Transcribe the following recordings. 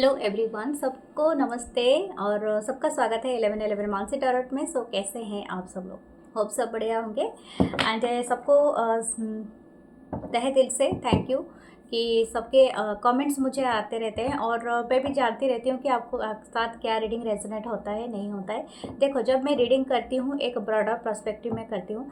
Hello everyone, सबको नमस्ते और सबका स्वागत है 1111 मानसी टैरोट में। सो कैसे हैं आप सब लोग? होप सब बढ़िया होंगे। एंड सबको तहे दिल से थैंक यू कि सबके कमेंट्स मुझे आते रहते हैं और मैं भी जानती रहती हूँ कि आपको साथ क्या रीडिंग रेजोनेट होता है नहीं होता है। देखो, जब मैं रीडिंग करती हूँ एक ब्रॉडर पर्सपेक्टिव में करती हूँ।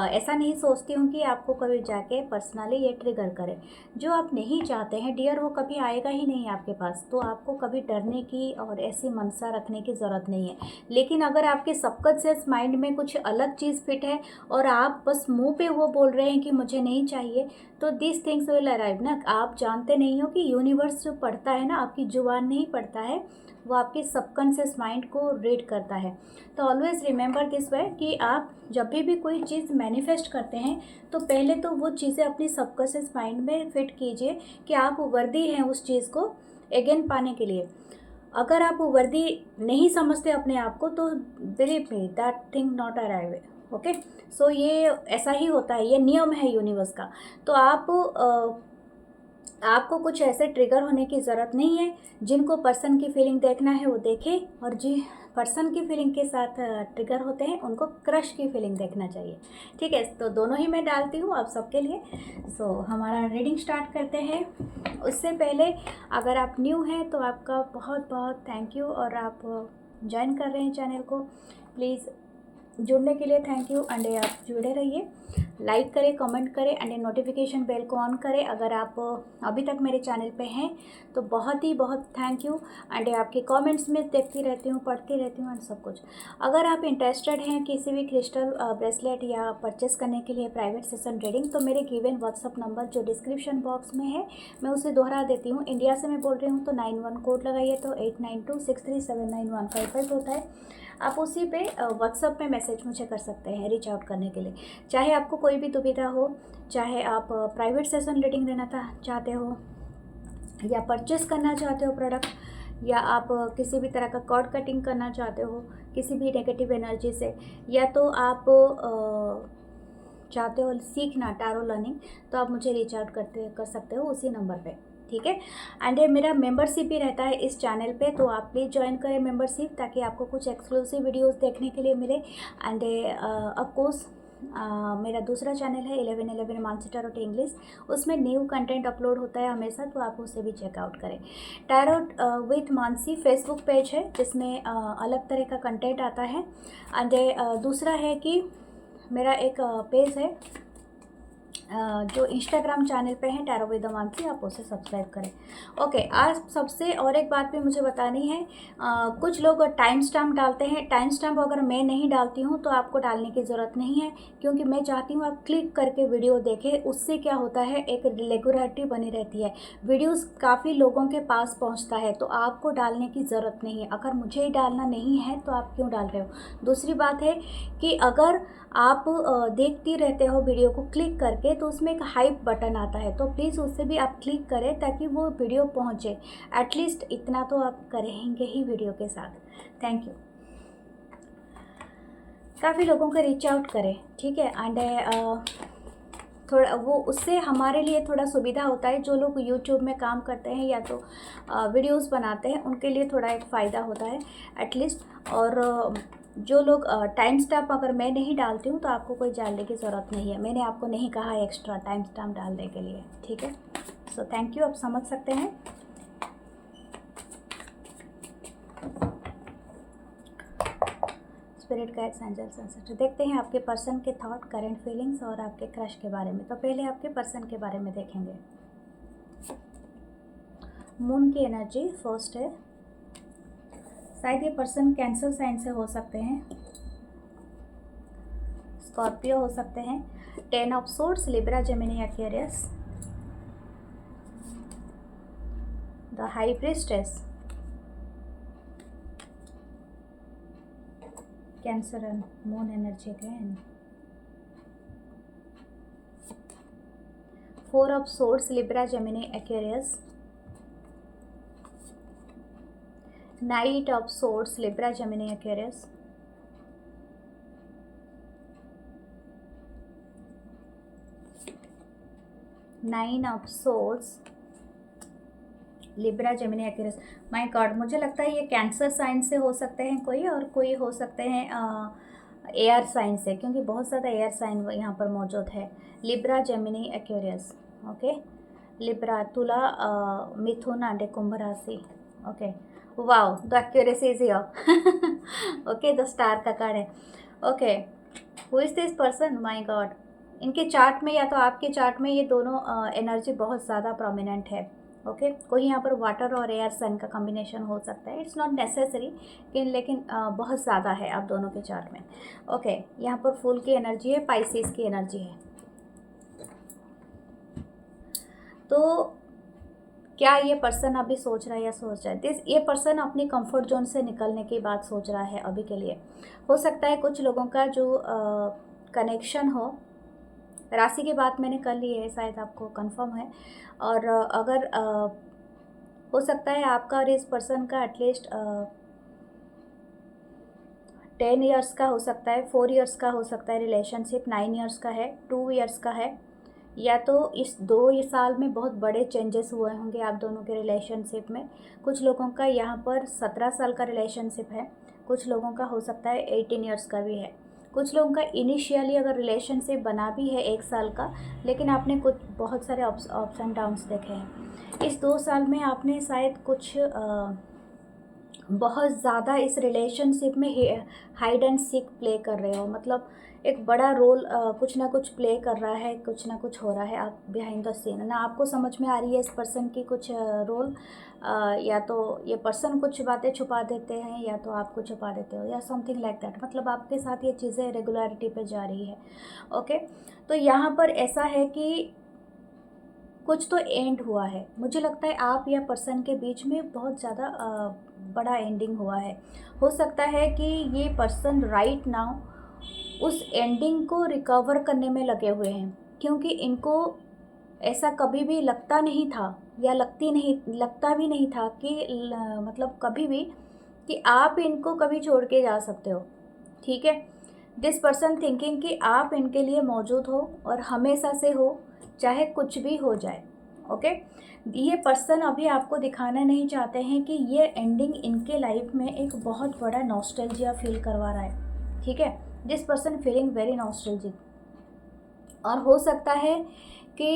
ऐसा नहीं सोचती हूँ कि आपको कभी जाके पर्सनली ये ट्रिगर करे। जो आप नहीं चाहते हैं डियर, वो कभी आएगा ही नहीं आपके पास। तो आपको कभी डरने की और ऐसी मनसा रखने की ज़रूरत नहीं है। लेकिन अगर आपके सबकॉन्शियस माइंड में कुछ अलग चीज़ फिट है और आप बस मुंह पे वो बोल रहे हैं कि मुझे नहीं चाहिए, तो दिस थिंग्स विल अराइव ना। आप जानते नहीं हो कि यूनिवर्स जो पढ़ता है ना, आपकी जुबान नहीं पढ़ता है, वो आपके सबकॉन्शियस माइंड को रीड करता है। तो ऑलवेज रिमेंबर दिस वे कि आप जब भी कोई चीज़ मैनिफेस्ट करते हैं तो पहले तो वो चीज़ें अपनी सबकॉन्शियस माइंड में फिट कीजिए कि आप वर्दी हैं उस चीज़ को अगेन पाने के लिए। अगर आप वर्दी नहीं समझते अपने आप को तो believe me that thing not arrive. Okay, so ये ऐसा ही होता है, ये नियम है यूनिवर्स का। तो आपको कुछ ऐसे ट्रिगर होने की ज़रूरत नहीं है। जिनको पर्सन की फीलिंग देखना है वो देखे, और जी पर्सन की फीलिंग के साथ ट्रिगर होते हैं उनको क्रश की फीलिंग देखना चाहिए। ठीक है, तो दोनों ही मैं डालती हूँ आप सबके लिए। सो हमारा रीडिंग स्टार्ट करते हैं। उससे पहले अगर आप न्यू हैं तो आपका बहुत बहुत थैंक यू, और आप ज्वाइन कर रहे हैं चैनल को, प्लीज़ जुड़ने के लिए थैंक यू। एंड आप जुड़े रहिए, लाइक करें, कमेंट करें एंड नोटिफिकेशन बेल को ऑन करें। अगर आप अभी तक मेरे चैनल पे हैं तो बहुत ही बहुत थैंक यू। एंड आपके कमेंट्स में देखती रहती हूँ, पढ़ती रहती हूँ एंड सब कुछ। अगर आप इंटरेस्टेड हैं किसी भी क्रिस्टल ब्रेसलेट या परचेस करने के लिए प्राइवेट सेशन रीडिंग, तो मेरे गिवन व्हाट्सअप नंबर जो डिस्क्रिप्शन बॉक्स में है मैं उसे दोहरा देती हूँ। इंडिया से मैं बोल रही हूँ तो 91 कोड लगाइए, तो 8926379155 होता है। आप उसी पे व्हाट्सअप पे मैसेज मुझे कर सकते हैं रीच आउट करने के लिए। चाहे आपको कोई भी दुविधा हो, चाहे आप प्राइवेट सेशन रीडिंग लेना चाहते हो, या परचेस करना चाहते हो प्रोडक्ट, या आप किसी भी तरह का कॉर्ड कटिंग करना चाहते हो किसी भी नेगेटिव एनर्जी से, या तो आप चाहते हो सीखना टैरो लर्निंग, तो आप मुझे रीच आउट कर सकते हो उसी नंबर पे। ठीक है। एंड मेरा मेंबरशिप भी रहता है इस चैनल पे, तो आप प्लीज़ ज्वाइन करें मेंबरशिप, ताकि आपको कुछ एक्सक्लूसिव वीडियोस देखने के लिए मिले। एंड ऑफकोर्स मेरा दूसरा चैनल है 1111 मानसी टैरोट इंग्लिश, उसमें न्यू कंटेंट अपलोड होता है हमेशा, तो आप उसे भी चेकआउट करें। Tarot with Mansi Facebook page है जिसमें अलग तरह का कंटेंट आता है। एंड दूसरा है कि मेरा एक पेज है जो इंस्टाग्राम चैनल पे है टैरो विद मानसी, आप उसे सब्सक्राइब करें। ओके, आज सबसे और एक बात भी मुझे बतानी है। कुछ लोग टाइम स्टैम्प डालते हैं। टाइम स्टैम्प अगर मैं नहीं डालती हूँ तो आपको डालने की ज़रूरत नहीं है, क्योंकि मैं चाहती हूँ आप क्लिक करके वीडियो देखें। उससे क्या होता है, एक रेगुलरिटी बनी रहती है, वीडियोस काफ़ी लोगों के पास पहुँचता है। तो आपको डालने की ज़रूरत नहीं है। अगर मुझे ही डालना नहीं है तो आप क्यों डाल रहे हो? दूसरी बात है कि अगर आप देखती रहते हो वीडियो को क्लिक करके, तो उसमें एक हाइप बटन आता है, तो प्लीज़ उससे भी आप क्लिक करें ताकि वो वीडियो पहुंचे। एटलीस्ट इतना तो आप करेंगे ही वीडियो के साथ। Thank you. काफ़ी लोगों को रीच आउट करें, ठीक है। एंड थोड़ा वो उससे हमारे लिए थोड़ा सुविधा होता है। जो लोग यूट्यूब में काम करते हैं या तो वीडियोस बनाते हैं, उनके लिए थोड़ा एक फ़ायदा होता है एटलीस्ट। और जो लोग टाइम स्टैम्प अगर मैं नहीं डालती हूँ तो आपको कोई डालने की ज़रूरत नहीं है। मैंने आपको नहीं कहा है एक्स्ट्रा टाइम स्टैम्प डालने के लिए, ठीक है। सो थैंक यू, आप समझ सकते हैं। स्पिरिट गाइड्स, एंजल्स, एंसेस्टर, देखते हैं आपके पर्सन के थॉट, करंट फीलिंग्स और आपके क्रश के बारे में। तो पहले आपके पर्सन के बारे में देखेंगे। मून की एनर्जी फर्स्ट है। शायद ये पर्सन कैंसर साइन से हो सकते हैं, स्कॉर्पियो हो सकते हैं, 10 of swords, Libra, Gemini, Aquarius, the high priestess, cancer and moon energy again, 4 of swords, Libra, Gemini, Aquarius, night of swords, Libra, Gemini, Aquarius, 9 of swords, Libra Gemini Aquarius, my God, मुझे लगता है ये cancer sign से हो सकते हैं कोई, और कोई हो सकते हैं एयर साइन से, क्योंकि बहुत ज़्यादा एयर साइन यहाँ पर मौजूद है। Libra Gemini Aquarius, okay. Libra, तुला, मिथुन एंड कुंभ राशि, okay. Wow, the accuracy is here. Okay, the star का कार्ड है, okay. Who is this person, my God. इनके चार्ट में या तो आपके चार्ट में ये दोनों एनर्जी बहुत ज़्यादा प्रोमिनेंट है, ओके। कोई यहाँ पर वाटर और एयर सन का कॉम्बिनेशन हो सकता है, इट्स नॉट नेसेसरी, लेकिन बहुत ज़्यादा है आप दोनों के चार्ट में, ओके। यहाँ पर फूल की एनर्जी है, पाइसिस की एनर्जी है। तो क्या ये पर्सन अभी सोच रहा है या सोच रहा है, ये पर्सन अपनी कंफर्ट जोन से निकलने की बात सोच रहा है अभी के लिए। हो सकता है कुछ लोगों का जो कनेक्शन हो, राशि की बात मैंने कर ली है, शायद आपको कंफर्म है। और अगर हो सकता है आपका और इस पर्सन का एटलीस्ट 10 ईयर्स का हो सकता है, 4 ईयर्स का हो सकता है रिलेशनशिप, 9 ईयर्स का है, 2 ईयर्स का है, या तो इस 2 साल में बहुत बड़े चेंजेस हुए होंगे आप दोनों के रिलेशनशिप में। कुछ लोगों का यहाँ पर 17 साल का रिलेशनशिप है, कुछ लोगों का हो सकता है 18 ईयर्स का भी है। कुछ लोगों का इनिशियली अगर रिलेशनशिप बना भी है 1 साल का, लेकिन आपने कुछ बहुत सारे अप्स एंड डाउन्स देखे हैं। इस 2 साल में आपने शायद कुछ बहुत ज़्यादा इस रिलेशनशिप में हाइड एंड सीक प्ले कर रहे हो, मतलब एक बड़ा रोल कुछ ना कुछ प्ले कर रहा है, कुछ ना कुछ हो रहा है आप बिहाइंड द सीन ना, आपको समझ में आ रही है इस पर्सन की कुछ रोल, या तो ये पर्सन कुछ बातें छुपा देते हैं या तो आप कुछ छुपा देते हो, या समथिंग लाइक दैट, मतलब आपके साथ ये चीज़ें रेगुलरिटी पे जा रही है, ओके। तो यहाँ पर ऐसा है कि कुछ तो एंड हुआ है, मुझे लगता है आप या पर्सन के बीच में बहुत ज़्यादा बड़ा एंडिंग हुआ है। हो सकता है कि ये पर्सन राइट नाउ उस एंडिंग को रिकवर करने में लगे हुए हैं, क्योंकि इनको ऐसा कभी भी लगता नहीं था, या लगता भी नहीं था कि मतलब कभी भी कि आप इनको कभी छोड़ के जा सकते हो, ठीक है। दिस पर्सन थिंकिंग कि आप इनके लिए मौजूद हो और हमेशा से हो, चाहे कुछ भी हो जाए, ओके। ये पर्सन अभी आपको दिखाना नहीं चाहते हैं कि ये एंडिंग इनके लाइफ में एक बहुत बड़ा नॉस्टैल्जिया फील करवा रहा है, ठीक है। This person feeling very nostalgic, और हो सकता है कि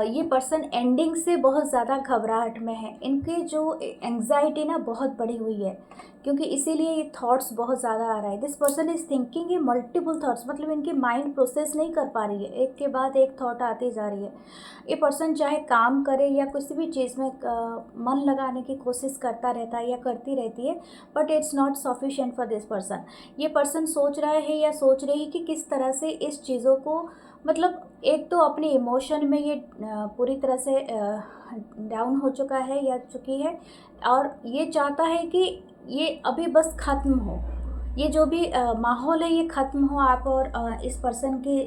ये पर्सन एंडिंग से बहुत ज़्यादा घबराहट में है, इनके जो एंग्जाइटी ना बहुत बढ़ी हुई है, क्योंकि इसीलिए ये थॉट्स बहुत ज़्यादा आ रहा है। दिस पर्सन इज़ थिंकिंग ये मल्टीपल थॉट्स, मतलब इनकी माइंड प्रोसेस नहीं कर पा रही है, एक के बाद एक थॉट आती जा रही है। ये पर्सन चाहे काम करे या किसी भी चीज़ में मन लगाने की कोशिश करता रहता है या करती रहती है, but it's not sufficient for this person. ये पर्सन सोच रहा है या सोच रही है कि किस तरह से इस चीज़ों को, मतलब एक तो अपने इमोशन में ये पूरी तरह से डाउन हो चुका है या चुकी है, और ये चाहता है कि ये अभी बस ख़त्म हो, ये जो भी माहौल है ये ख़त्म हो आप और इस पर्सन के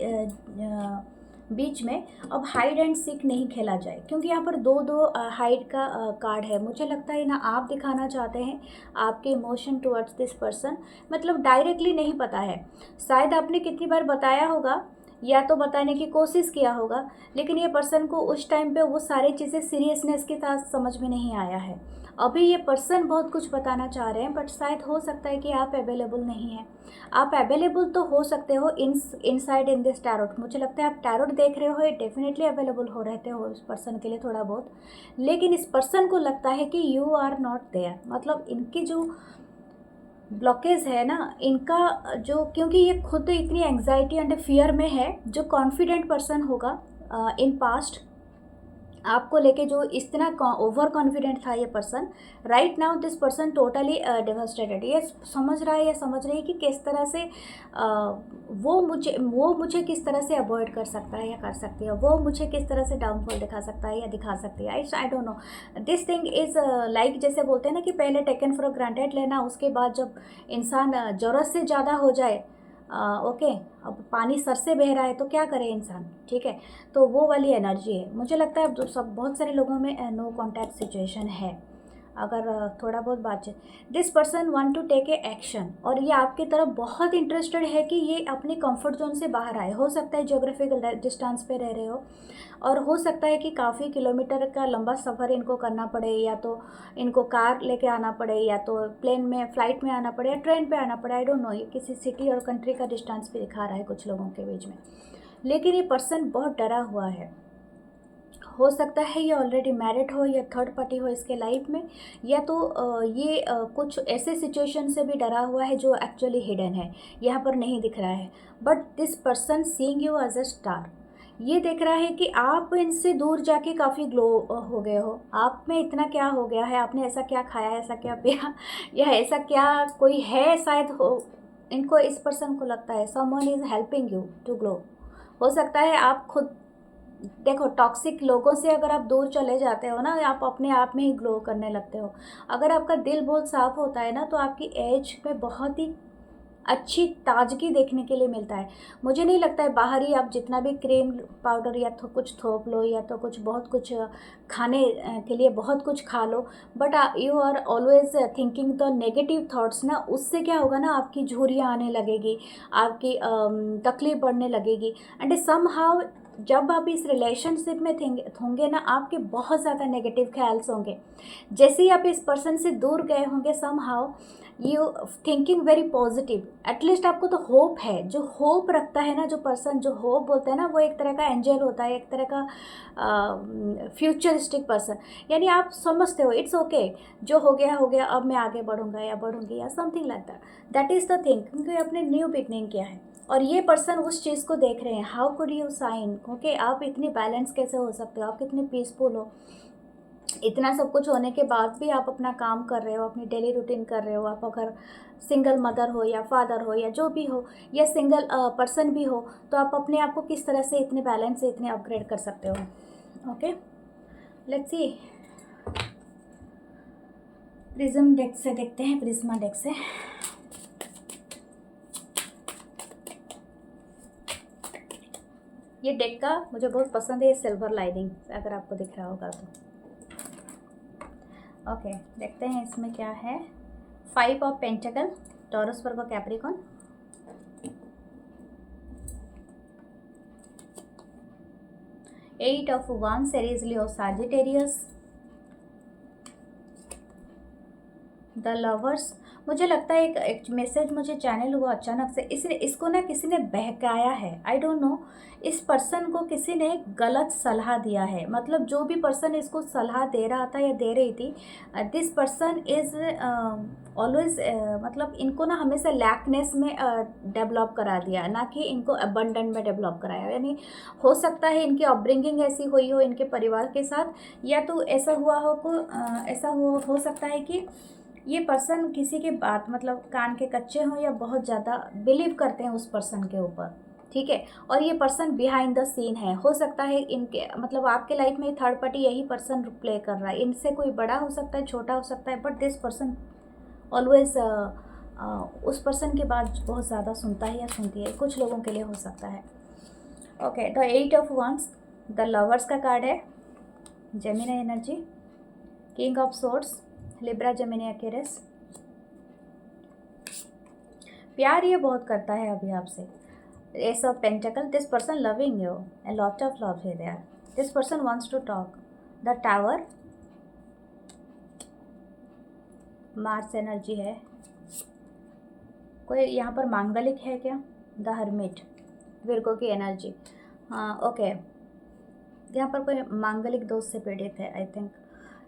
बीच में। अब हाइड एंड सीक नहीं खेला जाए, क्योंकि यहाँ पर दो हाइड का कार्ड है। मुझे लगता है ना आप दिखाना चाहते हैं आपके इमोशन टुवर्ड्स दिस पर्सन, मतलब डायरेक्टली नहीं पता है, शायद आपने कितनी बार बताया होगा या तो बताने की कोशिश किया होगा, लेकिन ये पर्सन को उस टाइम पे वो सारी चीज़ें सीरियसनेस के साथ समझ में नहीं आया है। अभी ये पर्सन बहुत कुछ बताना चाह रहे हैं, बट शायद हो सकता है कि आप अवेलेबल नहीं हैं। आप अवेलेबल तो हो सकते हो इनसाइड इन दिस टैरोट, मुझे लगता है आप टैरोट देख रहे हो, डेफिनेटली अवेलेबल हो रहते हो इस पर्सन के लिए थोड़ा बहुत, लेकिन इस पर्सन को लगता है कि यू आर नॉट देयर, मतलब इनकी जो ब्लॉकेज है ना इनका, जो क्योंकि ये खुद इतनी एंग्जाइटी एंड फियर में है, जो कॉन्फिडेंट पर्सन होगा इन पास्ट आपको लेके, जो इतना ओवर कॉन्फिडेंट था ये person, right now this person totally devastated. ये समझ रहा है या समझ रही है कि किस तरह से वो मुझे किस तरह से अवॉइड कर सकता है या कर सकती है, वो मुझे किस तरह से डाउनफॉल दिखा सकता है या दिखा सकती है। आई don't know, this thing is like जैसे बोलते हैं ना कि पहले टेकन फॉर ग्रांटेड लेना, उसके बाद जब इंसान ज़रूरत से ज़्यादा हो जाए, ओके, अब पानी सर से बह रहा है तो क्या करे इंसान, ठीक है। तो वो वाली एनर्जी है, मुझे लगता है अब सब बहुत सारे लोगों में नो कॉन्टैक्ट सिचुएशन है, अगर थोड़ा बहुत बातचीत, this person want to take a action, और ये आपकी तरफ बहुत इंटरेस्टेड है कि ये अपनी कंफर्ट जोन से बाहर आए। हो सकता है ज्योग्राफिकल डिस्टेंस पे रह रहे हो, और हो सकता है कि काफ़ी किलोमीटर का लंबा सफ़र इनको करना पड़े, या तो इनको कार लेके आना पड़े, या तो प्लेन में फ्लाइट में आना पड़े, या ट्रेन पे आना पड़े। आई डोंट नो, ये किसी सिटी और कंट्री का डिस्टेंस भी दिखा रहा है कुछ लोगों के बीच में। लेकिन ये पर्सन बहुत डरा हुआ है। हो सकता है ये ऑलरेडी मैरिड हो या थर्ड पार्टी हो इसके लाइफ में, या तो ये कुछ ऐसे सिचुएशन से भी डरा हुआ है जो एक्चुअली हिडन है, यहाँ पर नहीं दिख रहा है। But this person seeing you as a star, ये देख रहा है कि आप इनसे दूर जाके काफ़ी ग्लो हो गए हो। आप में इतना क्या हो गया है, आपने ऐसा क्या खाया, ऐसा क्या पिया, या ऐसा क्या कोई है शायद हो। इनको, इस पर्सन को लगता है someone is helping you to glow. हो सकता है आप खुद, देखो टॉक्सिक लोगों से अगर आप दूर चले जाते हो ना, आप अपने आप में ही ग्लो करने लगते हो। अगर आपका दिल बहुत साफ़ होता है ना, तो आपकी एज में बहुत ही अच्छी ताजगी देखने के लिए मिलता है। मुझे नहीं लगता है बाहर ही आप जितना भी क्रीम पाउडर या तो कुछ थोप लो, या तो कुछ बहुत कुछ खाने के लिए बहुत कुछ खा लो, but you are always thinking the negative thoughts ना, उससे क्या होगा ना, आपकी झुर्रियाँ आने लगेगी, आपकी तकलीफ बढ़ने लगेगी। एंड सम हाउ जब आप इस रिलेशनशिप में होंगे ना, आपके बहुत ज़्यादा नेगेटिव ख्याल्स होंगे। जैसे ही आप इस पर्सन से दूर गए होंगे, somehow you thinking very positive. At least आपको तो होप है। जो होप रखता है ना, जो पर्सन जो होप बोलता है ना, वो एक तरह का एंजल होता है, एक तरह का फ्यूचरिस्टिक पर्सन। यानी आप समझते हो इट्स ओके, जो हो गया हो गया, अब मैं आगे बढ़ूंगा या बढ़ूंगी, या something like that is the thing, क्योंकि आपने न्यू बिगनिंग किया है। और ये पर्सन उस चीज़ को देख रहे हैं, how could you shine, okay आप इतनी बैलेंस कैसे हो सकते हो, आप कितने पीसफुल हो। इतना सब कुछ होने के बाद भी आप अपना काम कर रहे हो, अपनी डेली रूटीन कर रहे हो। आप अगर सिंगल मदर हो या फादर हो या जो भी हो, या सिंगल पर्सन भी हो, तो आप अपने आप को किस तरह से इतने बैलेंस से इतने अपग्रेड कर सकते हो। Okay, let's see, prism deck से देखते हैं, प्रिज्मा डेक से। ये डेक का मुझे बहुत पसंद है, ये सिल्वर लाइनिंग, अगर आपको दिख रहा होगा तो। ओके, देखते हैं इसमें क्या है। 5 of pentacle, Taurus, Virgo, Capricorn. Eight of wands, Aries, Leo, Sagittarius. The Lovers. मुझे लगता है एक मैसेज मुझे चैनल हुआ अचानक से, इसको ना किसी ने बहकाया है। आई डोंट नो, इस पर्सन को किसी ने गलत सलाह दिया है। मतलब जो भी पर्सन इसको सलाह दे रहा था या दे रही थी, दिस पर्सन इज़ ऑलवेज, मतलब इनको ना हमेशा लैकनेस में डेवलप करा दिया, ना कि इनको अबंडेंट में डेवलप कराया। यानी हो सकता है इनकी अपब्रिंगिंग ऐसी हुई हो इनके परिवार के साथ, या तो ऐसा हुआ हो को ऐसा हो सकता है कि ये पर्सन किसी के बात, मतलब कान के कच्चे हों, या बहुत ज़्यादा बिलीव करते हैं उस पर्सन के ऊपर, ठीक है। और ये पर्सन बिहाइंड द सीन है। हो सकता है इनके, मतलब आपके लाइफ में थर्ड पार्टी यही पर्सन प्ले कर रहा है। इनसे कोई बड़ा हो सकता है, छोटा हो सकता है, बट दिस पर्सन ऑलवेज उस पर्सन की बात बहुत ज़्यादा सुनता है या सुनती है। कुछ लोगों के लिए हो सकता है। Okay, the 8 of wands, the lovers का कार्ड है, Gemini energy, king of swords, Libra, Gemini, Aquarius. प्यार ये बहुत करता है अभी आपसे। Ace of pentacle, this person loving you, a lot of love है there. This person wants to talk, the tower, Mars energy है। कोई यहाँ पर मांगलिक है क्या? द हर्मिट, विर्गो की एनर्जी। हाँ ओके, यहाँ पर कोई मांगलिक दोष से पीड़ित है आई थिंक,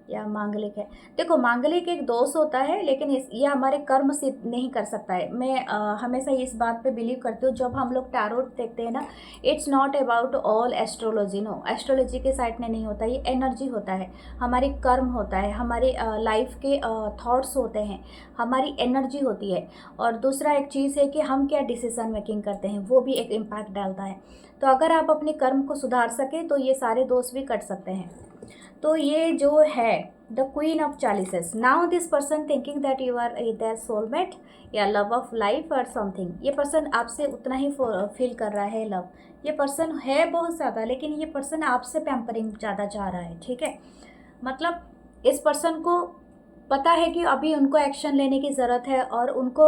या मांगलिक है। देखो मांगलिक एक दोष होता है, लेकिन ये हमारे कर्म सिद्ध नहीं कर सकता है। मैं हमेशा इस बात पे बिलीव करती हूँ, जब हम लोग टैरोट देखते हैं ना, it's not about all astrology, no, astrology के साइड में नहीं होता। ये एनर्जी होता है, हमारी कर्म होता है, हमारी लाइफ के थॉट्स होते हैं, हमारी एनर्जी होती है। और दूसरा एक चीज़ है कि हम क्या डिसीजन मेकिंग करते हैं, वो भी एक इम्पैक्ट डालता है। तो अगर आप अपने कर्म को सुधार सकें तो ये सारे दोष भी कट सकते हैं। तो ये जो है the queen of chalices. Now this person thinking that you are their soulmate या लव ऑफ लाइफ और समथिंग। ये पर्सन आपसे उतना ही फील कर रहा है लव। ये पर्सन है बहुत ज़्यादा, लेकिन ये पर्सन आपसे पैम्परिंग ज़्यादा चाह रहा है, ठीक है। मतलब इस पर्सन को पता है कि अभी उनको एक्शन लेने की ज़रूरत है और उनको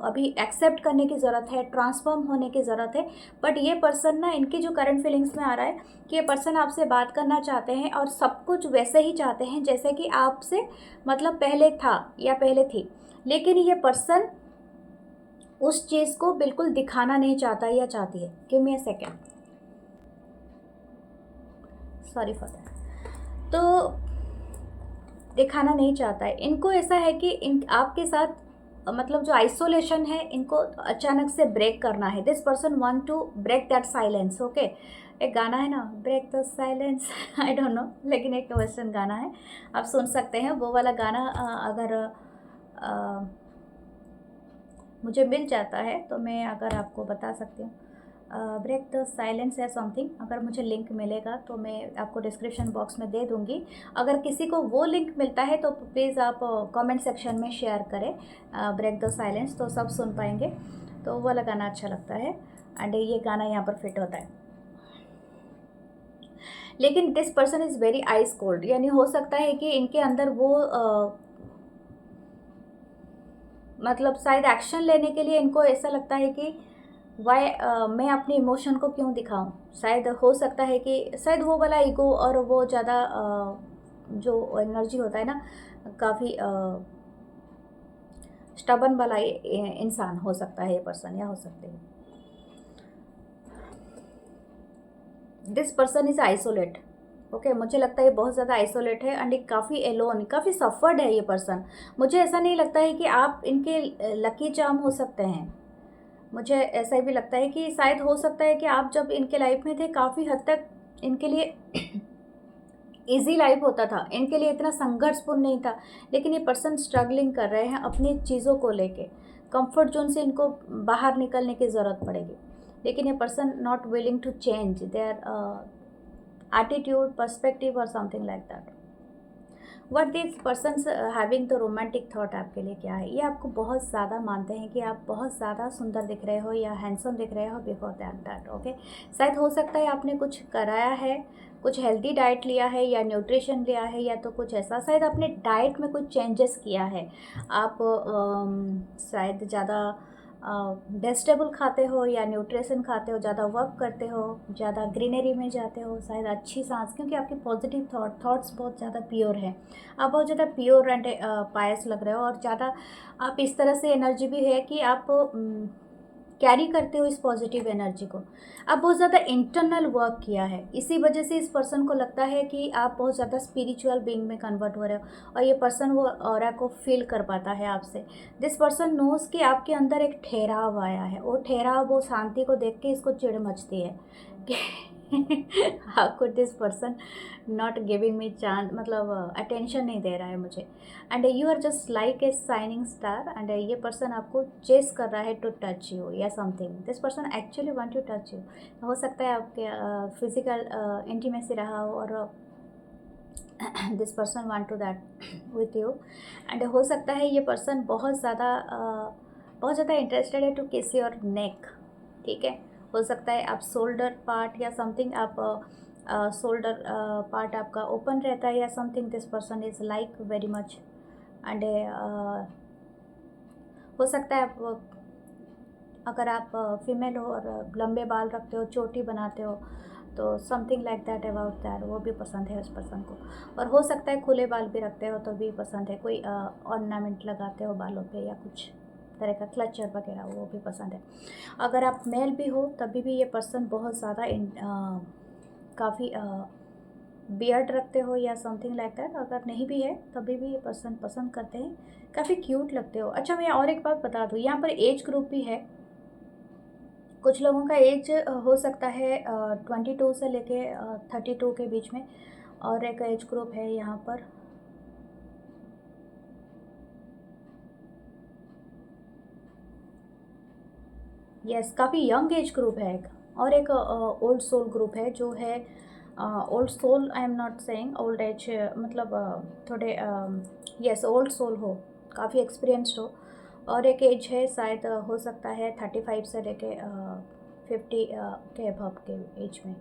अभी एक्सेप्ट करने की ज़रूरत है, ट्रांसफॉर्म होने की ज़रूरत है। बट ये पर्सन ना, इनकी जो करंट फीलिंग्स में आ रहा है कि ये पर्सन आपसे बात करना चाहते हैं और सब कुछ वैसे ही चाहते हैं जैसे कि आपसे मतलब पहले था या पहले थी। लेकिन ये पर्सन उस चीज़ को बिल्कुल दिखाना नहीं चाहता या चाहती है। Give me a second, sorry for that. तो दिखाना नहीं चाहता है। इनको ऐसा है कि इन आपके साथ मतलब जो आइसोलेशन है इनको अचानक से ब्रेक करना है। This person want to break that silence. Okay, एक गाना है ना, break the silence, I don't know, लेकिन एक वेस्टर्न गाना है, आप सुन सकते हैं वो वाला गाना। अगर मुझे मिल जाता है तो मैं अगर आपको बता सकती हूँ, ब्रेक द साइलेंस या समथिंग। अगर मुझे लिंक मिलेगा तो मैं आपको डिस्क्रिप्शन बॉक्स में दे दूँगी। अगर किसी को वो लिंक मिलता है तो प्लीज़ आप कमेंट सेक्शन में शेयर करें ब्रेक द साइलेंस, तो सब सुन पाएंगे। तो वो वाला गाना अच्छा लगता है एंड ये गाना यहाँ पर फिट होता है। लेकिन this person is very ice cold, यानी हो सकता है कि इनके अंदर वो मतलब शायद एक्शन लेने के लिए इनको ऐसा लगता है कि वाई मैं अपने इमोशन को क्यों दिखाऊं। शायद हो सकता है कि शायद वो वाला ईगो और वो ज़्यादा जो एनर्जी होता है ना, काफ़ी स्टबन वाला इंसान हो सकता है ये पर्सन, या हो सकते हैं। This person is isolate. Okay, मुझे लगता है ये बहुत ज़्यादा आइसोलेट है एंड काफ़ी एलोन, काफ़ी सफ़र्ड है ये पर्सन। मुझे ऐसा नहीं लगता है कि आप इनके लकी चार्म हो सकते हैं। मुझे ऐसा भी लगता है कि शायद हो सकता है कि आप जब इनके लाइफ में थे काफ़ी हद तक इनके लिए इजी लाइफ होता था, इनके लिए इतना संघर्षपूर्ण नहीं था। लेकिन ये पर्सन स्ट्रगलिंग कर रहे हैं अपनी चीज़ों को लेके। कंफर्ट जोन से इनको बाहर निकलने की ज़रूरत पड़ेगी। लेकिन ये person not willing to change their attitude, perspective और something like that. What this person's having the romantic thought आपके लिए क्या है। ये आपको बहुत ज़्यादा मानते हैं कि आप बहुत ज़्यादा सुंदर दिख रहे हो या हैंडसम दिख रहे हो बिफोर दैट। ओके, शायद हो सकता है आपने कुछ कराया है, कुछ हेल्दी डाइट लिया है या न्यूट्रिशन लिया है, या तो कुछ ऐसा शायद अपने डाइट में कुछ चेंजेस किया है। आप शायद ज़्यादा वेजिटेबल खाते हो या न्यूट्रिशन खाते हो, ज़्यादा वर्क करते हो, ज़्यादा ग्रीनरी में जाते हो, शायद अच्छी सांस, क्योंकि आपके पॉजिटिव थॉट्स बहुत ज़्यादा प्योर हैं। आप बहुत ज़्यादा प्योर एंड पायस लग रहे हो और ज़्यादा आप इस तरह से एनर्जी भी है कि आप कैरी करते हो इस पॉजिटिव एनर्जी को। आप बहुत ज़्यादा इंटरनल वर्क किया है, इसी वजह से इस पर्सन को लगता है कि आप बहुत ज़्यादा स्पिरिचुअल बीइंग में कन्वर्ट हो रहे हो और ये पर्सन वो ऑरा को फील कर पाता है आपसे। दिस पर्सन नोज कि आपके अंदर एक ठहराव आया है, वो ठहराव, वो शांति को देख के इसको चिढ़ मचती है कि how could this person not giving me chance, मतलब अटेंशन नहीं दे रहा है मुझे। And you are just like a shining star and ये पर्सन आपको चेस कर रहा है टू टच यू या something. This person actually want to touch you. हो सकता है आपके फिजिकल इंटीमेसी रहा हो और this person want to that with you. And हो सकता है ये पर्सन बहुत ज़्यादा इंटरेस्टेड है टू किस योर नेक। ठीक है, हो सकता है आप शोल्डर पार्ट या समथिंग, आप शोल्डर पार्ट आपका ओपन रहता है या something. This person is like very much and हो सकता है आप अगर आप फीमेल हो और लंबे बाल रखते हो, चोटी बनाते हो, तो something like that about that, वो भी पसंद है उस पर्सन को। और हो सकता है खुले बाल भी रखते हो तो भी पसंद है, कोई ऑर्नामेंट लगाते हो बालों पे या कुछ तरह का क्लचर वगैरह, वो भी पसंद है। अगर आप मेल भी हो तभी भी ये पर्सन बहुत ज़्यादा काफ़ी बियर्ड रखते हो या समथिंग लाइक दैट। अगर नहीं भी है तभी भी ये पर्सन पसंद करते हैं, काफ़ी क्यूट लगते हो। अच्छा, मैं और एक बात बता दूँ, यहाँ पर एज ग्रुप भी है। कुछ लोगों का एज हो सकता है 22 से लेके 32 के बीच में, और एक एज ग्रुप है यहाँ पर यस, काफ़ी यंग एज ग्रुप है एक, और एक ओल्ड सोल ग्रुप है जो है old soul, I am not saying old age, मतलब थोड़े यस ओल्ड सोल हो, काफ़ी एक्सपीरियंस्ड हो। और एक एज है शायद हो सकता है 35 से लेके 50 के अबव के एज में,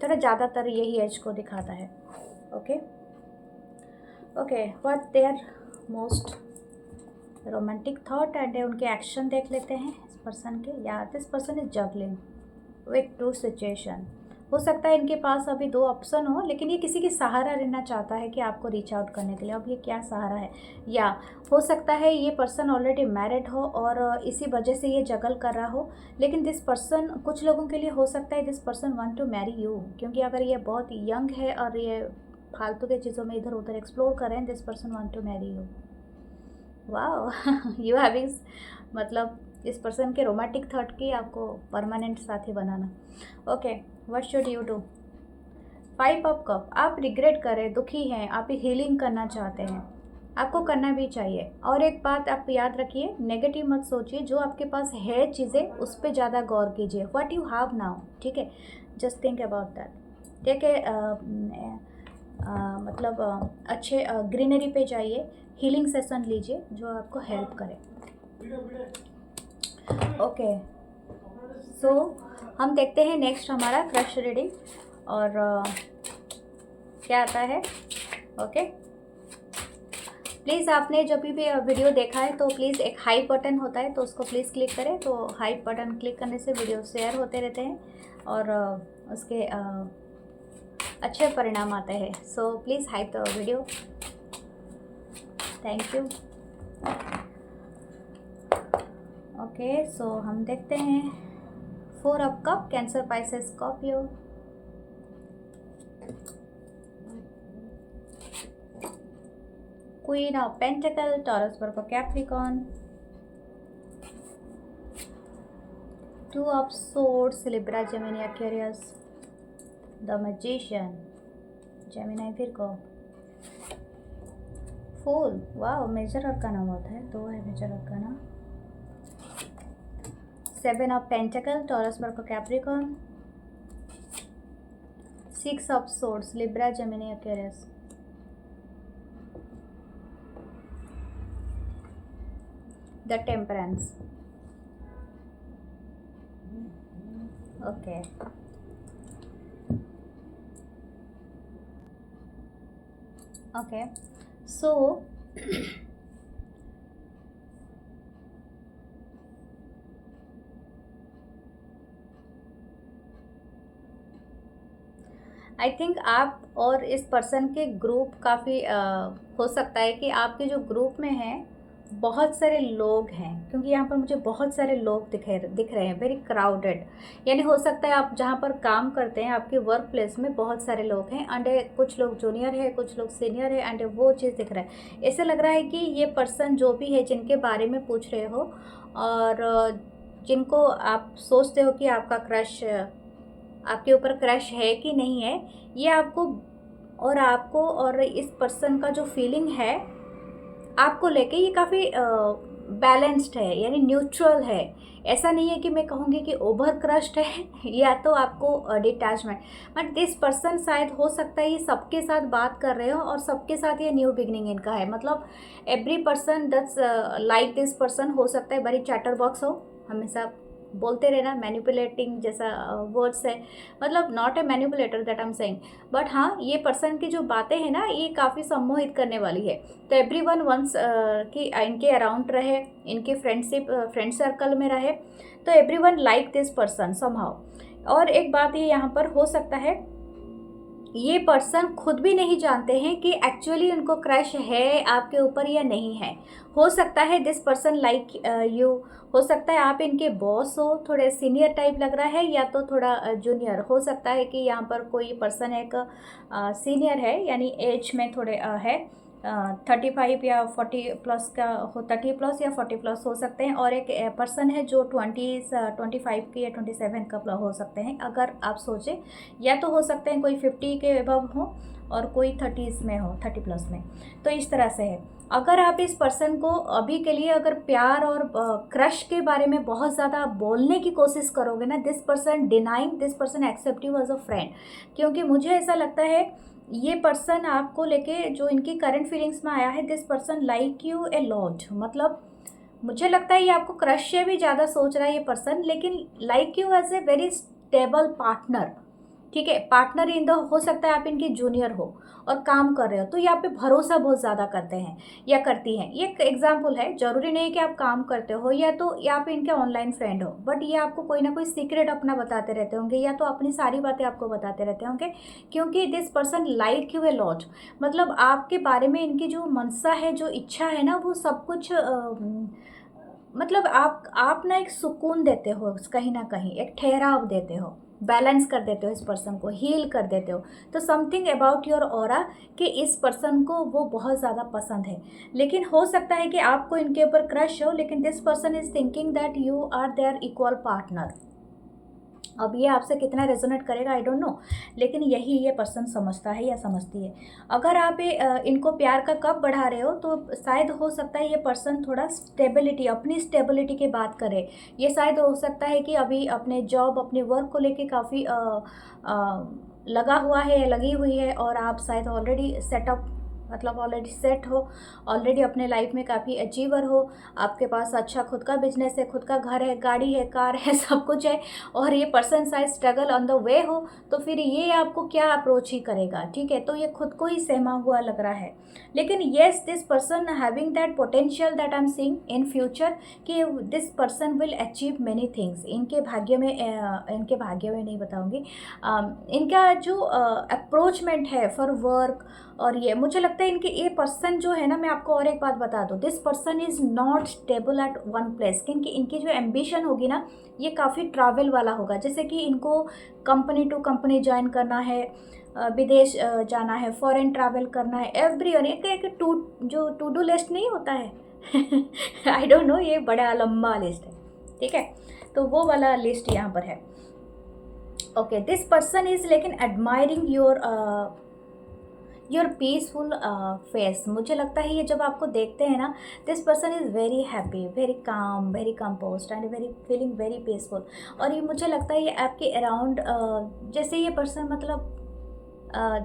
थोड़ा ज़्यादातर यही एज को दिखाता है। Okay, okay, what their most romantic thought and उनके एक्शन देख लेते हैं इस पर्सन के। या this person is juggling with two situation. हो सकता है इनके पास अभी दो ऑप्शन हो, लेकिन ये किसी की सहारा रहना चाहता है कि आपको रीच आउट करने के लिए। अब ये क्या सहारा है? या हो सकता है ये पर्सन ऑलरेडी मैरिड हो और इसी वजह से ये जगल कर रहा हो। लेकिन दिस पर्सन, कुछ लोगों के लिए हो सकता है this person want to marry you, क्योंकि अगर ये बहुत यंग है और ये फालतू के चीज़ों में इधर उधर एक्सप्लोर कर रहे हैं, this person want to marry you. वाह यू हैविंग, मतलब इस पर्सन के रोमांटिक थॉट की आपको परमानेंट साथी बनाना। Okay, what should you do? 5 of cup. आप रिग्रेट कर रहे हैं, दुखी हैं, आप हीलिंग करना चाहते हैं, आपको करना भी चाहिए। और एक बात आप याद रखिए, नेगेटिव मत सोचिए, जो आपके पास है चीज़ें उस पर ज़्यादा गौर कीजिए। व्हाट यू हैव नाउ, ठीक है, जस्ट थिंक अबाउट दैट। ठीक है, मतलब अच्छे ग्रीनरी पे जाइए, हीलिंग सेशन लीजिए जो आपको हेल्प करे। ओके, सो हम देखते हैं नेक्स्ट हमारा क्रश रीडिंग और क्या आता है। ओके, प्लीज़ आपने जब भी वीडियो देखा है तो प्लीज़ एक हाई बटन होता है तो उसको प्लीज़ क्लिक करें। तो हाई बटन क्लिक करने से वीडियो शेयर होते रहते हैं और उसके अच्छे परिणाम आते हैं। So please hype the video, thank you. Okay, so हम देखते हैं 4 of cup, Cancer, Pisces, Scorpio. Queen of pentacle, Taurus, Virgo, Capricorn. 2 of swords, Libra, Gemini, Aquarius. The magician, Gemini, Virgo. Fool, वाह मेजर अरकाना होता है, 2 है major arcana. 7 of pentacle, Taurus, Virgo, Capricorn. 6 of swords, Libra, Gemini, Aquarius. The temperance. Okay, okay, so I think आप और इस person के group काफ़ी हो सकता है कि आपके जो ग्रुप में हैं बहुत सारे लोग हैं, क्योंकि यहाँ पर मुझे बहुत सारे लोग दिख रहे हैं, वेरी क्राउडेड। यानी हो सकता है आप जहाँ पर काम करते हैं आपके वर्क प्लेस में बहुत सारे लोग हैं एंड कुछ लोग जूनियर है, कुछ लोग सीनियर है एंड वो चीज़ दिख रहा है। ऐसे लग रहा है कि ये पर्सन जो भी है जिनके बारे में पूछ रहे हो और जिनको आप सोचते हो कि आपका क्रश, आपके ऊपर क्रश है कि नहीं है, ये आपको और इस पर्सन का जो फीलिंग है आपको लेके ये काफ़ी बैलेंस्ड है, यानी न्यूट्रल है। ऐसा नहीं है कि मैं कहूँगी कि ओवर क्रश्ड है या तो आपको डिटैचमेंट। बट दिस पर्सन शायद हो सकता है ये सबके साथ बात कर रहे हो और सबके साथ ये न्यू बिगनिंग इनका है। मतलब every person that's like this person, हो सकता है बड़ी चैटर बॉक्स हो, हमेशा बोलते रहना, मैनिपुलेटिंग जैसा वर्ड्स है, मतलब not a manipulator that I am saying, but हाँ ये पर्सन की जो बातें हैं ना ये काफ़ी सम्मोहित करने वाली है। तो एवरीवन वंस कि इनके अराउंड रहे, इनके फ्रेंड सर्कल में रहे, तो everyone like this person somehow. और एक बात ये यहाँ पर हो सकता है ये पर्सन खुद भी नहीं जानते हैं कि एक्चुअली उनको क्रश है आपके ऊपर या नहीं है। हो सकता है दिस पर्सन लाइक यू, हो सकता है आप इनके बॉस हो, थोड़े सीनियर टाइप लग रहा है या तो थोड़ा जूनियर। हो सकता है कि यहाँ पर कोई पर्सन एक सीनियर है, यानी एज में थोड़े है 35 या 40 प्लस का हो, 30 प्लस या 40 प्लस हो सकते हैं, और एक पर्सन है जो 25 के या 27 का हो सकते हैं अगर आप सोचें, या तो हो सकते हैं कोई 50 के अबव हो और कोई 30s में हो, 30 प्लस में। तो इस तरह से है। अगर आप इस पर्सन को अभी के लिए अगर प्यार और क्रश के बारे में बहुत ज़्यादा बोलने की कोशिश करोगे ना, this person denying, this person accept you as a friend, क्योंकि मुझे ऐसा लगता है ये पर्सन आपको लेके जो इनकी करंट फीलिंग्स में आया है, this person like you a lot. मतलब मुझे लगता है ये आपको क्रश से भी ज़्यादा सोच रहा है ये पर्सन, लेकिन like you as a very stable partner, ठीक है। पार्टनर इन द हो सकता है आप इनके जूनियर हो और काम कर रहे हो, तो ये आप पे भरोसा बहुत ज़्यादा करते हैं या करती हैं। ये एक एग्जाम्पल है, ज़रूरी नहीं कि आप काम करते हो या तो या आप इनके ऑनलाइन फ्रेंड हो, बट ये आपको कोई ना कोई सीक्रेट अपना बताते रहते होंगे या तो अपनी सारी बातें आपको बताते रहते होंगे, क्योंकि this person like you a lot. मतलब आपके बारे में इनकी जो मनसा है, जो इच्छा है ना, वो सब कुछ मतलब आप ना एक सुकून देते हो, कहीं ना कहीं एक ठहराव देते हो, बैलेंस कर देते हो, इस पर्सन को हील कर देते हो। तो समथिंग अबाउट योर ऑरा कि इस पर्सन को वो बहुत ज़्यादा पसंद है। लेकिन हो सकता है कि आपको इनके ऊपर क्रश हो, लेकिन this person is thinking that you are their equal partner. अब ये आपसे कितना रेजोनेट करेगा आई डोंट नो, लेकिन यही ये पर्सन समझता है या समझती है। अगर आप इनको प्यार का कप बढ़ा रहे हो तो शायद हो सकता है ये पर्सन थोड़ा स्टेबिलिटी, अपनी स्टेबिलिटी की बात करे। ये शायद हो सकता है कि अभी अपने जॉब, अपने वर्क को लेके काफ़ी लगा हुआ है, लगी हुई है, और आप शायद ऑलरेडी सेटअप, मतलब ऑलरेडी सेट हो, ऑलरेडी अपने लाइफ में काफ़ी अचीवर हो, आपके पास अच्छा खुद का बिजनेस है, खुद का घर है, गाड़ी है, कार है, सब कुछ है, और ये पर्सन शायद स्ट्रगल ऑन द वे हो, तो फिर ये आपको क्या अप्रोच ही करेगा, ठीक है। तो ये खुद को ही सहमा हुआ लग रहा है। लेकिन yes, this person having that potential that I am seeing in future कि this person will achieve many things. इनके भाग्य में नहीं बताऊँगी, इनका जो अप्रोचमेंट है फॉर वर्क, और ये मुझे लगता है इनके ये पर्सन जो है ना, मैं आपको और एक बात बता दूँ, this person is not stable at one place. क्योंकि इनकी जो एम्बिशन होगी ना, ये काफ़ी ट्रैवल वाला होगा। जैसे कि इनको कंपनी टू कंपनी ज्वाइन करना है, विदेश जाना है, फॉरेन ट्रैवल करना है, एवरी और एक टू डू लिस्ट नहीं होता है आई डोंट नो, ये बड़ा लंबा लिस्ट है, ठीक है। तो वो वाला लिस्ट यहाँ पर है। ओके, दिस पर्सन इज़ लेकिन एडमायरिंग योर पीसफुल फेस। मुझे लगता है ये जब आपको देखते हैं ना, this person is very happy, very calm, very compost and very feeling very peaceful. और ये मुझे लगता है ये आपके अराउंड जैसे ये पर्सन मतलब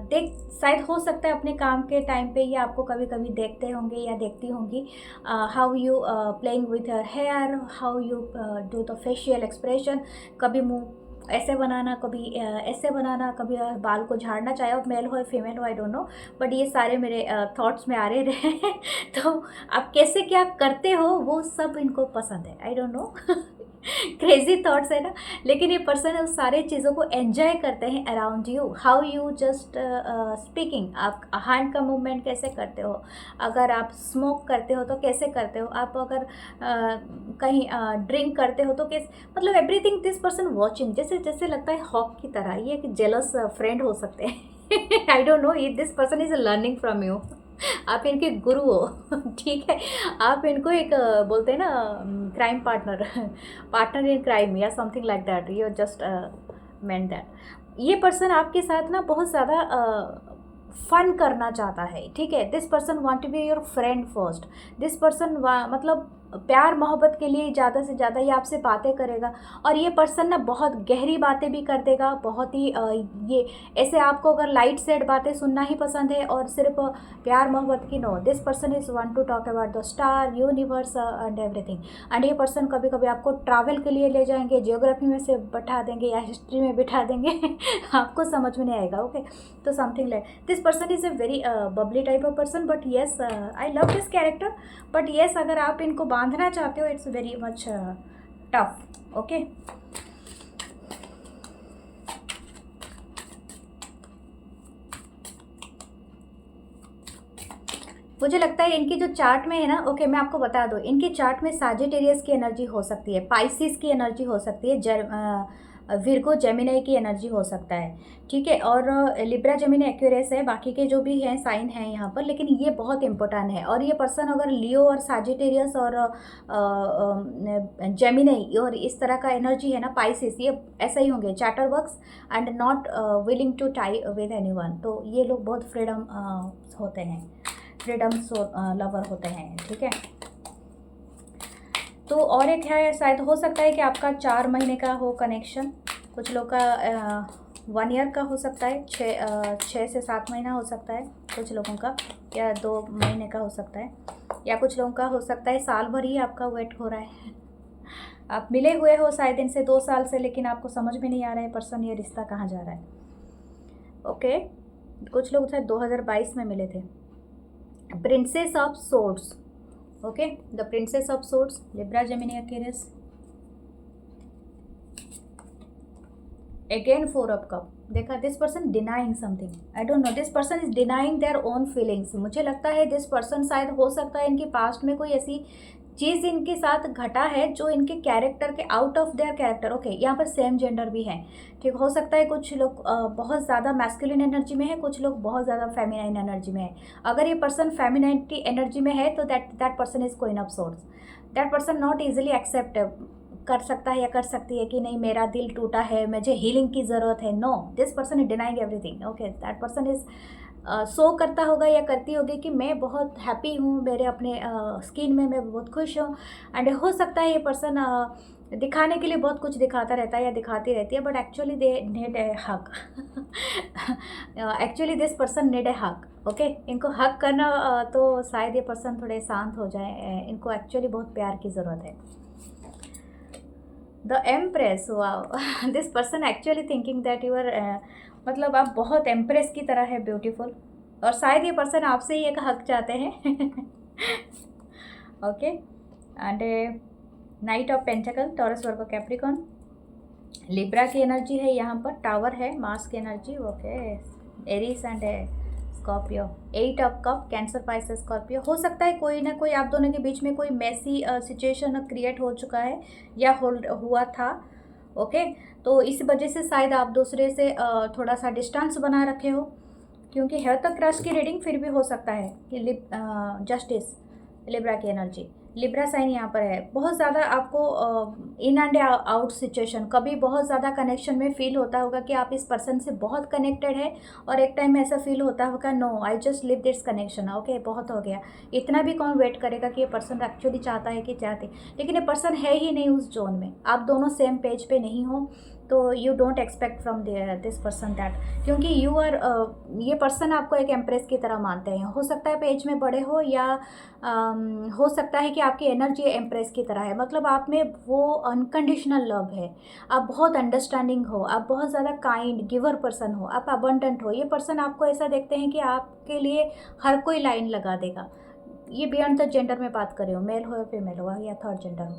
देख, शायद हो सकता है अपने काम के टाइम पे ये आपको कभी कभी देखते होंगे या देखती होंगी, how you playing with your hair, how you do the facial expression, कभी मुंह ऐसे बनाना, कभी ऐसे बनाना, कभी बाल को झाड़ना, चाहे आप मेल हो या फीमेल हो, आई डोंट नो, बट ये सारे मेरे थॉट्स में आ रहे हैं तो आप कैसे क्या करते हो वो सब इनको पसंद है, आई डोंट नो क्रेजी थॉट्स है ना, लेकिन ये पर्सन उस सारे चीज़ों को एंजॉय करते हैं around you. How you just speaking, आप हैंड का मूवमेंट कैसे करते हो, अगर आप स्मोक करते हो तो कैसे करते हो, आप अगर कहीं ड्रिंक करते हो तो कैसे, मतलब एवरीथिंग दिस पर्सन वॉचिंग, जैसे जैसे लगता है हॉक की तरह। ये एक जेलस फ्रेंड हो सकते हैं आई don't know, this person is learning from you आप इनके गुरु हो ठीक है। आप इनको एक बोलते हैं ना क्राइम पार्टनर इन क्राइम या something like that, you just meant that. ये पर्सन आपके साथ ना बहुत ज़्यादा फन करना चाहता है, ठीक है। This person want to be your friend first. This person मतलब प्यार मोहब्बत के लिए ज़्यादा से ज़्यादा ये आपसे बातें करेगा, और ये पर्सन ना बहुत गहरी बातें भी कर देगा, बहुत ही ये ऐसे आपको अगर लाइट सेड बातें सुनना ही पसंद है और सिर्फ प्यार मोहब्बत की, no, this person is want to talk about the star, universe and everything. And ये पर्सन कभी कभी आपको ट्रैवल के लिए ले जाएंगे, जियोग्राफी में से बैठा देंगे या हिस्ट्री में बिठा देंगे आपको समझ में नहीं आएगा, ओके। तो something like this person is a very Babli type of person, but yes I love this character, but yes अगर आप इनको बांधना चाहते हो it's very much tough, okay. मुझे लगता है इनकी जो चार्ट में है ना, ओके मैं आपको बता दूँ, इनकी चार्ट में साजिटेरियस की एनर्जी हो सकती है, पाइसिस की एनर्जी हो सकती है, विर्गो जेमिनाई की एनर्जी हो सकता है, ठीक है, और लिब्रा जेमिनी एक्यूरेस है, बाकी के जो भी हैं साइन हैं यहाँ पर, लेकिन ये बहुत इंपॉर्टेंट है। और ये पर्सन अगर लियो और साजिटेरियस और जेमिनाई और इस तरह का एनर्जी है ना, पाइसिस, ये ऐसा ही होंगे, chatter works and not willing to tie with anyone. तो ये लोग बहुत फ्रीडम होते हैं, फ्रीडम लवर होते हैं, ठीक है। तो और एक है, शायद हो सकता है कि आपका 4 महीने का हो कनेक्शन, कुछ लोग का 1 ईयर का हो सकता है, 6 से 7 महीना हो सकता है कुछ लोगों का, या 2 महीने का हो सकता है, या कुछ लोगों का हो सकता है साल भर ही आपका वेट हो रहा है आप मिले हुए हो शायद इनसे 2 साल से, लेकिन आपको समझ में नहीं आ रहा है पर्सन ये रिश्ता कहाँ जा रहा है। ओके, कुछ लोग शायद 2022 में मिले थे। Princess of swords, okay, the princess of swords, Libra, Gemini, Aquarius. Again 4 of cup, देखा, this person denying something, I don't know, this person is denying their own feelings. मुझे लगता है दिस पर्सन शायद, हो सकता है इनकी पास्ट में कोई ऐसी चीज़ इनके साथ घटा है जो इनके कैरेक्टर के out of their character. Okay, यहाँ पर सेम जेंडर भी है, ठीक, हो सकता है कुछ लोग बहुत ज़्यादा मैस्कुलिन एनर्जी में है, कुछ लोग बहुत ज़्यादा फेमिनाइन एनर्जी में है। अगर ये पर्सन फेमिनाइनिटी एनर्जी में है तो that person is queen of swords. That person not easily accept कर सकता है या कर सकती है कि नहीं मेरा दिल टूटा है, मुझे हीलिंग की ज़रूरत है। No, this person is denying everything. Okay, that person is show करता होगा या करती होगी कि मैं बहुत हैप्पी हूँ, मेरे अपने स्किन में मैं बहुत खुश हूँ। एंड हो सकता है ये पर्सन दिखाने के लिए बहुत कुछ दिखाता रहता है या दिखाती रहती है, but actually they need a hug. Actually this person need a hug. Okay, इनको हक करना तो शायद ये पर्सन थोड़े शांत हो जाए, इनको एक्चुअली बहुत प्यार की ज़रूरत है। The empress, wow, this person actually thinking that you are, मतलब आप बहुत एम्प्रेस की तरह है, ब्यूटीफुल, और शायद ये पर्सन आपसे ही एक हक चाहते हैं। Okay, and night of pentacle, Taurus, Virgo, Capricorn, Libra की एनर्जी है यहाँ पर, टावर है, मार्स की energy, okay, Aries and Scorpio, 8 of cup, Cancer, Pisces, Scorpio. हो सकता है कोई ना कोई आप दोनों के बीच में कोई मैसी सिचुएशन क्रिएट हो चुका है या हुआ था। ओके, तो इस वजह से शायद आप दूसरे से थोड़ा सा डिस्टेंस बना रखे हो, क्योंकि है तो क्रश की रीडिंग, फिर भी हो सकता है कि जस्टिस, लिब्रा की एनर्जी, लिब्रा साइन यहाँ पर है। बहुत ज़्यादा आपको इन एंड आउट सिचुएशन, कभी बहुत ज़्यादा कनेक्शन में फील होता होगा कि आप इस पर्सन से बहुत कनेक्टेड है, और एक टाइम में ऐसा फील होता होगा no I just live this connection, okay, बहुत हो गया, इतना भी कौन वेट करेगा कि ये पर्सन एक्चुअली चाहता है कि चाहते, लेकिन ये पर्सन है ही नहीं उस जोन में, आप दोनों सेम पेज पे नहीं हो, तो you don't expect from this person that, क्योंकि यू आर, ये पर्सन आपको एक एम्प्रेस की तरह मानते हैं। हो सकता है पेज में बड़े हो, या हो सकता है कि आपकी एनर्जी एम्प्रेस की तरह है, मतलब आप में वो अनकंडीशनल लव है, आप बहुत अंडरस्टैंडिंग हो, आप बहुत ज़्यादा काइंड गिवर पर्सन हो, आप अबंडेंट हो। ये पर्सन आपको ऐसा देखते हैं कि आपके लिए हर कोई लाइन लगा देगा। ये बियॉन्ड द जेंडर में बात कर रही हूँ, मेल हो या फीमेल हो या थर्ड जेंडर हो,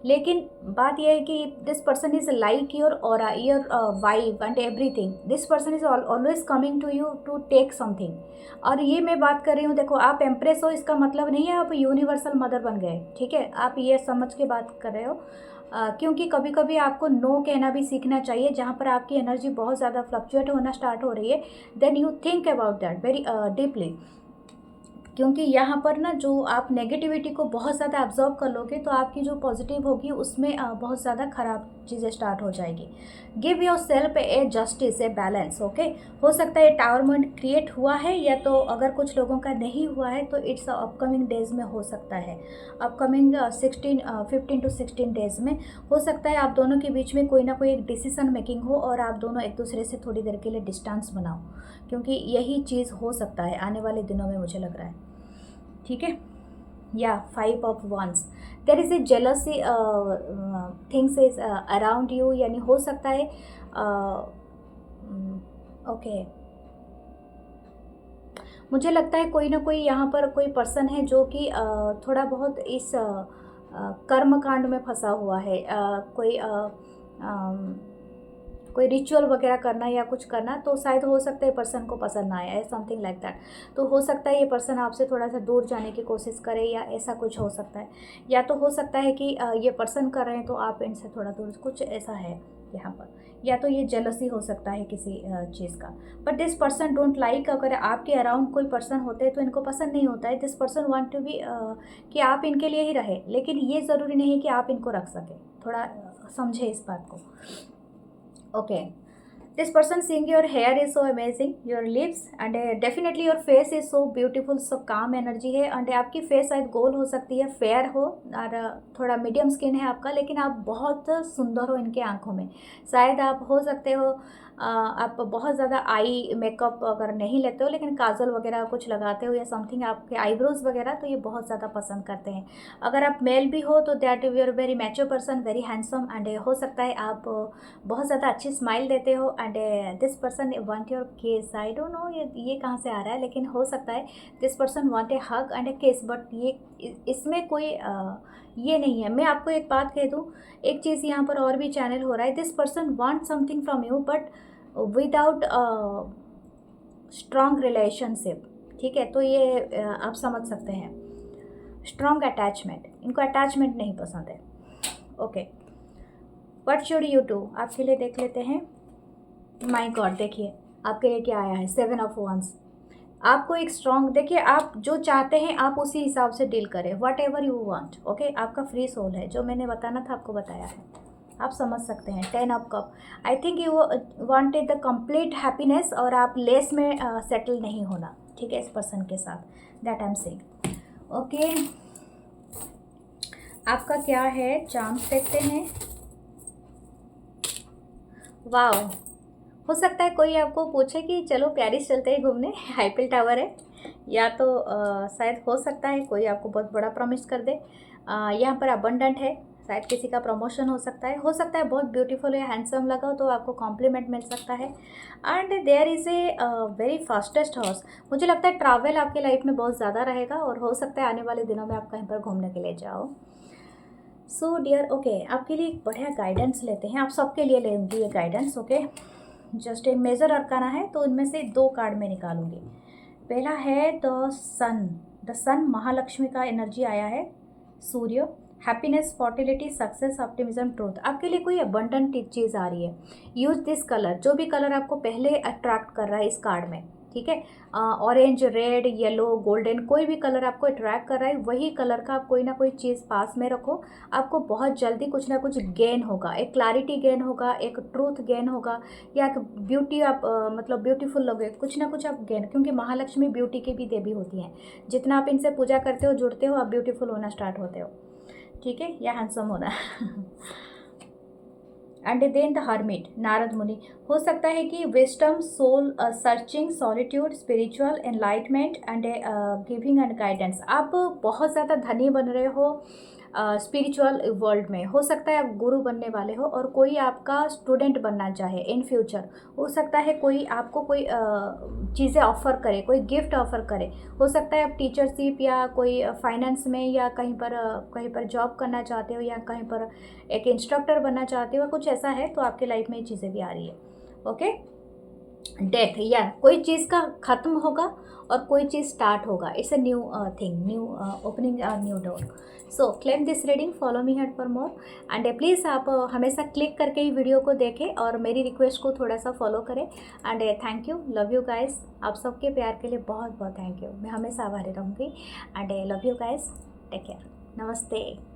लेकिन बात यह है कि this person is like your aura, your vibe and everything. This person is always coming to you to take something. और ये मैं बात कर रही हूँ, देखो, आप एम्प्रेस हो, इसका मतलब नहीं है आप यूनिवर्सल मदर बन गए, ठीक है, आप ये समझ के बात कर रहे हो, क्योंकि कभी कभी आपको नो कहना भी सीखना चाहिए, जहाँ पर आपकी एनर्जी बहुत ज़्यादा फ्लक्चुएट होना स्टार्ट हो रही है, then you think about that very deeply, क्योंकि यहाँ पर ना जो आप नेगेटिविटी को बहुत ज़्यादा एब्जॉर्ब कर लोगे तो आपकी जो पॉजिटिव होगी उसमें बहुत ज़्यादा ख़राब चीज़ें स्टार्ट हो जाएगी। Give your self A justice, a balance. Okay, हो सकता है टावर पॉइंट क्रिएट हुआ है, या तो अगर कुछ लोगों का नहीं हुआ है तो इट्स अपकमिंग डेज में हो सकता है, अपकमिंग 15 to 16 डेज में हो सकता है आप दोनों के बीच में कोई ना कोई एक डिसीजन मेकिंग हो, और आप दोनों एक दूसरे से थोड़ी देर के लिए डिस्टेंस बनाओ, क्योंकि यही चीज़ हो सकता है आने वाले दिनों में, मुझे लग रहा है, ठीक है। या 5 of wands, there is a jealousy things is around you, यानी हो सकता है ओके, मुझे लगता है कोई ना कोई यहाँ पर कोई पर्सन है जो कि थोड़ा बहुत इस कर्म कांड में फंसा हुआ है, कोई रिचुअल वगैरह करना या कुछ करना, तो शायद हो सकता है पर्सन को पसंद ना आए, समथिंग लाइक दैट। तो हो सकता है ये पर्सन आपसे थोड़ा सा दूर जाने की कोशिश करे, या ऐसा कुछ हो सकता है, या तो हो सकता है कि ये पर्सन कर रहे हैं तो आप इनसे थोड़ा दूर, कुछ ऐसा है यहाँ पर, या तो ये जेलसी हो सकता है किसी चीज़ का। But this person don't like, अगर आपके अराउंड कोई पर्सन होते हैं तो इनको पसंद नहीं होता है। This person want to be कि आप इनके लिए ही रहे, लेकिन ये ज़रूरी नहीं है कि आप इनको रख सकें, थोड़ा समझे इस बात को। Okay, this person seeing your hair is so amazing, your lips and definitely your face is so beautiful, so calm energy है, and आपकी फेस शायद गोल हो सकती है, फेयर हो, और थोड़ा मीडियम स्किन है आपका, लेकिन आप बहुत सुंदर हो इनके आंखों में। शायद आप हो सकते हो आप बहुत ज़्यादा आई मेकअप अगर नहीं लेते हो लेकिन काजल वगैरह कुछ लगाते हो या समथिंग आपके आईब्रोज वगैरह, तो ये बहुत ज़्यादा पसंद करते हैं। अगर आप मेल भी हो तो that you are very mature person, very handsome, and हो सकता है आप बहुत ज़्यादा अच्छी स्माइल देते हो, and this person want your kiss. I don't no ये कहाँ से आ रहा है, लेकिन हो सकता है this person want a hug and a kiss, but ये इसमें कोई ये नहीं है। मैं आपको एक बात कह दूँ, एक चीज़ यहाँ पर और भी चैनल हो रहा है, this person want something from you but without strong relationship, ठीक है। तो ये आप समझ सकते हैं, स्ट्रॉन्ग अटैचमेंट, इनको अटैचमेंट नहीं पसंद है। Okay, what should you do, आपके लिए देख लेते हैं। माय गॉड, देखिए आपके लिए क्या आया है, 7 ऑफ वंस। आपको एक स्ट्रॉन्ग, देखिए आप जो चाहते हैं आप उसी हिसाब से डील करें, what ever you want. Okay, आपका फ्री सोल है, जो मैंने बताना था आपको बताया है, आप समझ सकते हैं। 10 of cup, I think you wanted the complete happiness, और आप लेस में सेटल नहीं होना, ठीक है, इस पर्सन के साथ, that I am saying. Okay, आपका क्या है, चांस देखते हैं। वाओ, हो सकता है कोई आपको पूछे कि चलो पेरिस चलते हैं घूमने, आईफिल टावर है, या तो शायद हो सकता है कोई आपको बहुत बड़ा प्रॉमिस कर दे। यहाँ पर अबंडेंट है, शायद किसी का प्रमोशन हो सकता है बहुत ब्यूटीफुल या हैंडसम लगा तो आपको कॉम्प्लीमेंट मिल सकता है। And there is a very fastest horse, मुझे लगता है ट्रैवल आपके लाइफ में बहुत ज़्यादा रहेगा, और हो सकता है आने वाले दिनों में आप कहीं पर घूमने के लिए जाओ। सो डियर, ओके, आपके लिए एक बढ़िया गाइडेंस लेते हैं, आप सबके लिए लेंगी ये गाइडेंस। ओके, जस्ट एक मेजर अरकाना है, तो इनमें से 2 कार्ड मैं निकालूंगी। पहला है the sun, the sun Mahalakshmi का एनर्जी आया है, Surya, happiness, fertility, success, optimism, truth. आपके लिए कोई अबंडेंट चीज़ आ रही है। यूज दिस कलर, जो भी कलर आपको पहले अट्रैक्ट कर रहा है इस कार्ड में, ठीक है, ऑरेंज, रेड, येलो, गोल्डन, कोई भी कलर आपको अट्रैक्ट कर रहा है, वही कलर का आप कोई ना कोई चीज़ पास में रखो। आपको बहुत जल्दी कुछ ना कुछ गेन होगा, एक क्लैरिटी गेन होगा, एक ट्रूथ गेन होगा, या एक ब्यूटी, आप मतलब ब्यूटीफुल लोगे, कुछ ना कुछ आप गेन, क्योंकि महालक्ष्मी ब्यूटी की भी देवी होती हैं। जितना आप इनसे पूजा करते हो, जुड़ते हो, आप ब्यूटीफुल होना स्टार्ट होते हो, ठीक है, या हैंडसम होना। And then the hermit, Narad Muni, हो सकता है कि wisdom, soul searching, solitude, spiritual enlightenment, and giving and guidance. आप बहुत ज़्यादा धनी बन रहे हो स्पिरिचुअल वर्ल्ड में, हो सकता है आप गुरु बनने वाले हो, और कोई आपका स्टूडेंट बनना चाहे इन फ्यूचर, हो सकता है कोई आपको कोई चीज़ें ऑफ़र करे, कोई गिफ्ट ऑफ़र करे, हो सकता है आप टीचरशिप या कोई फाइनेंस में या कहीं पर जॉब करना चाहते हो, या कहीं पर एक इंस्ट्रक्टर बनना चाहते हो, कुछ ऐसा है, तो आपके लाइफ में ये चीज़ें भी आ रही है। ओके, डेथ, या कोई चीज़ का ख़त्म होगा और कोई चीज़ स्टार्ट होगा, it's a new thing, new opening a new door. So claim this reading, follow me head for more, and please आप हमेशा क्लिक करके ही वीडियो को देखें और मेरी रिक्वेस्ट को थोड़ा सा फॉलो करें। And thank you, love you guys, आप सबके प्यार के लिए बहुत बहुत थैंक यू, मैं हमेशा आभारी रहूँगी। And love you guys, take care, नमस्ते।